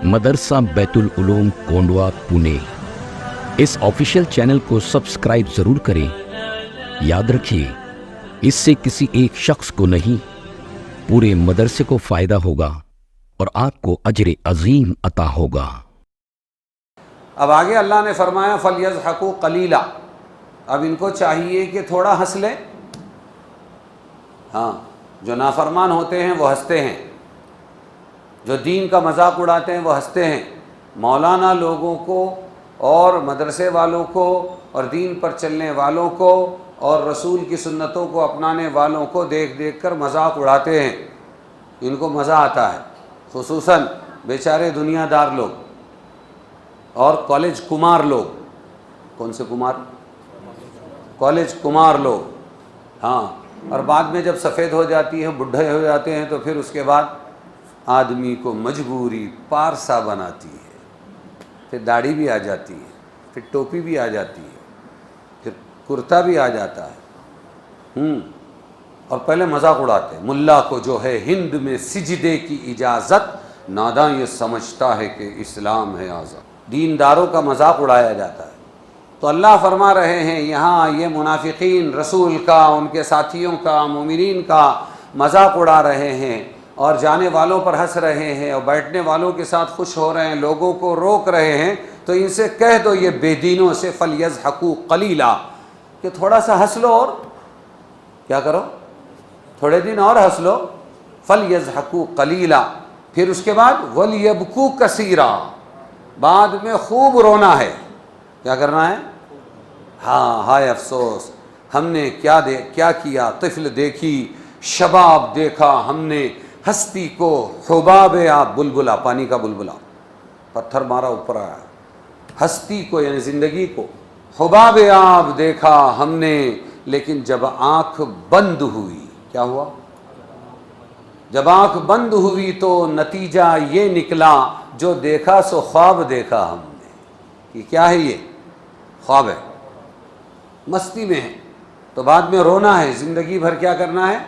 मदरसा बैतुल उलूम कोंडवा पुणे। इस official channel को subscribe जरूर करें। याद रखिए, इससे किसी एक शख्स को नहीं, पूरे मदरसे को फायदा होगा और आपको अजर अजीम अता होगा। अब आगे अल्लाह ने फरमाया फलयज़हकू कलीला, अब इनको चाहिए कि थोड़ा हंस लें। हाँ, जो नाफरमान होते हैं वो हंसते हैं, जो दीन का मजाक उड़ाते हैं वो हंसते हैं। मौलाना लोगों को और मदरसे वालों को और दीन पर चलने वालों को और रसूल की सुन्नतों को अपनाने वालों को देख देख कर मजाक उड़ाते हैं। इनको मज़ा आता है, खुसूसन बेचारे दुनियादार लोग और कॉलेज कुमार लोग। कौन से कुमार? कॉलेज कुमार लोग। हाँ, और बाद में जब सफ़ेद हो जाती है, बुढ़े हो जाते हैं, तो फिर उसके बाद आदमी को मजबूरी पारसा बनाती है, फिर दाढ़ी भी आ जाती है, फिर टोपी भी आ जाती है, फिर कुर्ता भी आ जाता है। और पहले मजाक उड़ाते हैं, मुल्ला को जो है हिंद में सिजदे की इजाज़त, नादां ये समझता है कि इस्लाम है आज़ाद। दीनदारों का मजाक उड़ाया जाता है। तो अल्लाह फरमा रहे हैं यहाँ, ये मुनाफिकीन रसूल का, उनके साथियों का, मोमिनीन का मजाक उड़ा रहे हैं और जाने वालों पर हंस रहे हैं और बैठने वालों के साथ खुश हो रहे हैं, लोगों को रोक रहे हैं। तो इनसे कह दो ये बेदीनों से, फलयज़हकू कलीला, कि थोड़ा सा हंस लो और क्या करो, थोड़े दिन और हंस लो। फलयज़हकू कलीला, फिर उसके बाद वलयबकू कसीरा, बाद में खूब रोना है। क्या करना है? हाँ, हाय अफसोस, हमने क्या किया, तिफल देखी, शबाब देखा हमने, हस्ती को, हुबाब आब, बुलबुला, पानी का बुलबुला, पत्थर मारा ऊपर आया, हस्ती को यानी ज़िंदगी को, हुबाब आब देखा हमने, लेकिन जब आँख बंद हुई, क्या हुआ? जब आँख बंद हुई तो नतीजा ये निकला, जो देखा सो ख्वाब देखा हमने। कि क्या है ये? ख्वाब है, मस्ती में है। तो बाद में रोना है, ज़िंदगी भर क्या करना है?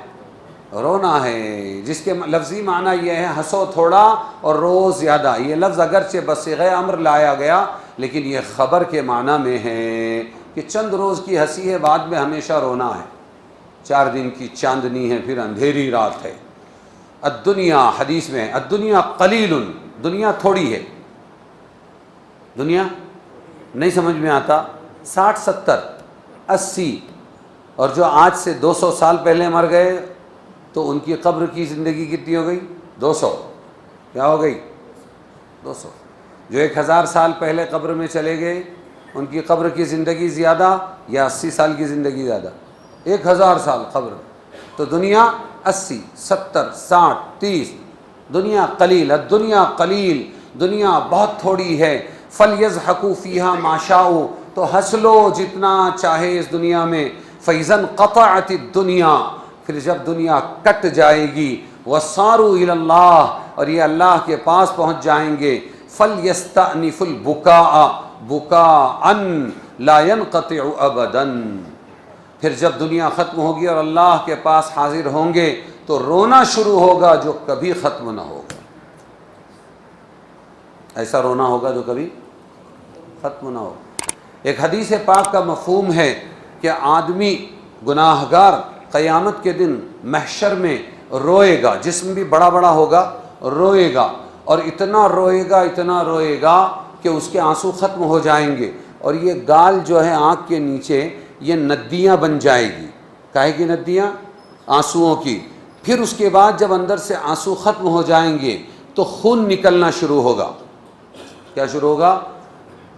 रोना है, जिसके लफ्ज़ी माना ये है हंसो थोड़ा और रो ज़्यादा। ये लफ्ज़ अगरचे बसिग़े अम्र लाया गया, लेकिन ये ख़बर के माना में है कि चंद रोज़ की हंसी है, बाद में हमेशा रोना है। 4 दिन की चांदनी है, फिर अंधेरी रात है। अद्दुनिया, हदीस में है, अद्दुनिया कलीलुन, दुनिया थोड़ी है। दुनिया नहीं समझ में आता। 60, 70, 80, और जो आज से 200 साल पहले मर गए तो उनकी कब्र की ज़िंदगी कितनी हो गई? 200। क्या हो गई? 200। जो 1000 साल पहले कब्र में चले गए, उनकी कब्र की ज़िंदगी ज़्यादा या 80 साल की ज़िंदगी ज़्यादा? 1000 साल कब्र। तो दुनिया 80, 70, 60, 30, दुनिया कलील, दुनिया कलील, दुनिया बहुत थोड़ी है। फलयज़हकू फ़ीहा माशाऊ, तो हंस लो जितना चाहे इस दुनिया में। फ़ैज़न क़तअति दुनिया, फिर जब दुनिया कट जाएगी, वसारू इलल्लाह, और ये अल्लाह के पास पहुँच जाएंगे। फलयस्तअनिफ़ुल बुकाअ बुकाअन ला यनक़तिउ अबदन, फिर जब दुनिया ख़त्म होगी और अल्लाह के पास हाजिर होंगे तो रोना शुरू होगा जो कभी ख़त्म ना होगा। ऐसा रोना होगा जो कभी ख़त्म ना हो। एक हदीस पाक का मफ़हूम है कि आदमी गुनाहगार क़यामत के दिन महशर में रोएगा, जिस्म भी बड़ा बड़ा होगा, रोएगा, और इतना रोएगा, इतना रोएगा कि उसके आंसू ख़त्म हो जाएंगे, और ये गाल जो है आँख के नीचे, ये नदियाँ बन जाएगी। काहे की नदियाँ? आंसुओं की। फिर उसके बाद जब अंदर से आंसू ख़त्म हो जाएंगे तो खून निकलना शुरू होगा। क्या शुरू होगा?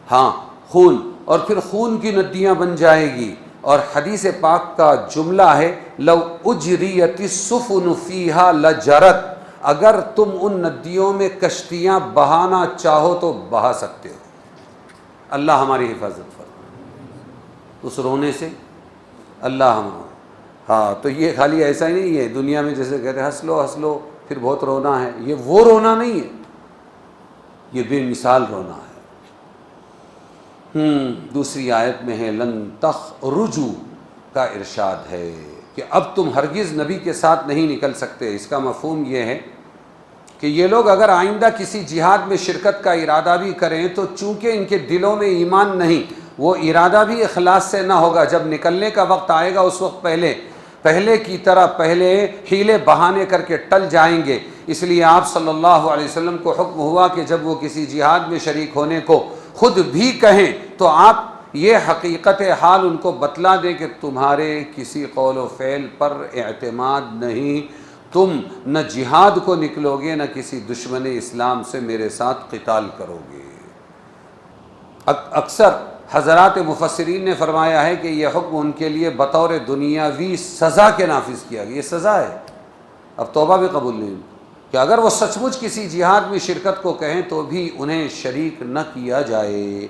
हाँ, खून। और फिर खून की नदियाँ बन जाएगी। और हदीस पाक का जुमला है, लव उजरियति सुफ़ुन फ़ीहा लजरत, अगर तुम उन नदियों में कश्तियाँ बहाना चाहो तो बहा सकते हो। अल्लाह हमारी हिफाजत फरमाए उस रोने से, अल्लाह हमारा। हाँ, तो ये खाली ऐसा ही नहीं है दुनिया में जैसे कहते हैं हंस लो फिर बहुत रोना है, ये वो रोना नहीं है, ये बेमिसाल रोना है। दूसरी आयत में है लन तख़रुजू का इरशाद है कि अब तुम हरगिज़ नबी के साथ नहीं निकल सकते। इसका मफ़हूम ये है کہ یہ لوگ اگر آئندہ کسی جہاد میں شرکت کا ارادہ بھی کریں تو چونکہ ان کے دلوں میں ایمان نہیں، وہ ارادہ بھی اخلاص سے نہ ہوگا، جب نکلنے کا وقت آئے گا اس وقت پہلے کی طرح پہلے ہیلے بہانے کر کے ٹل جائیں گے۔ اس لیے آپ صلی اللہ علیہ وسلم کو حکم ہوا کہ جب وہ کسی جہاد میں شریک ہونے کو خود بھی کہیں تو آپ یہ حقیقت حال ان کو بتلا دیں کہ تمہارے کسی قول و فعل پر اعتماد نہیں، تم نہ جہاد کو نکلو گے نہ کسی دشمن اسلام سے میرے ساتھ قتال کرو گے۔ اکثر حضرات مفسرین نے فرمایا ہے کہ یہ حکم ان کے لیے بطور دنیاوی سزا کے نافذ کیا گیا، یہ سزا ہے، اب توبہ بھی قبول نہیں، کہ اگر وہ سچ مچ کسی جہاد میں شرکت کو کہیں تو بھی انہیں شریک نہ کیا جائے۔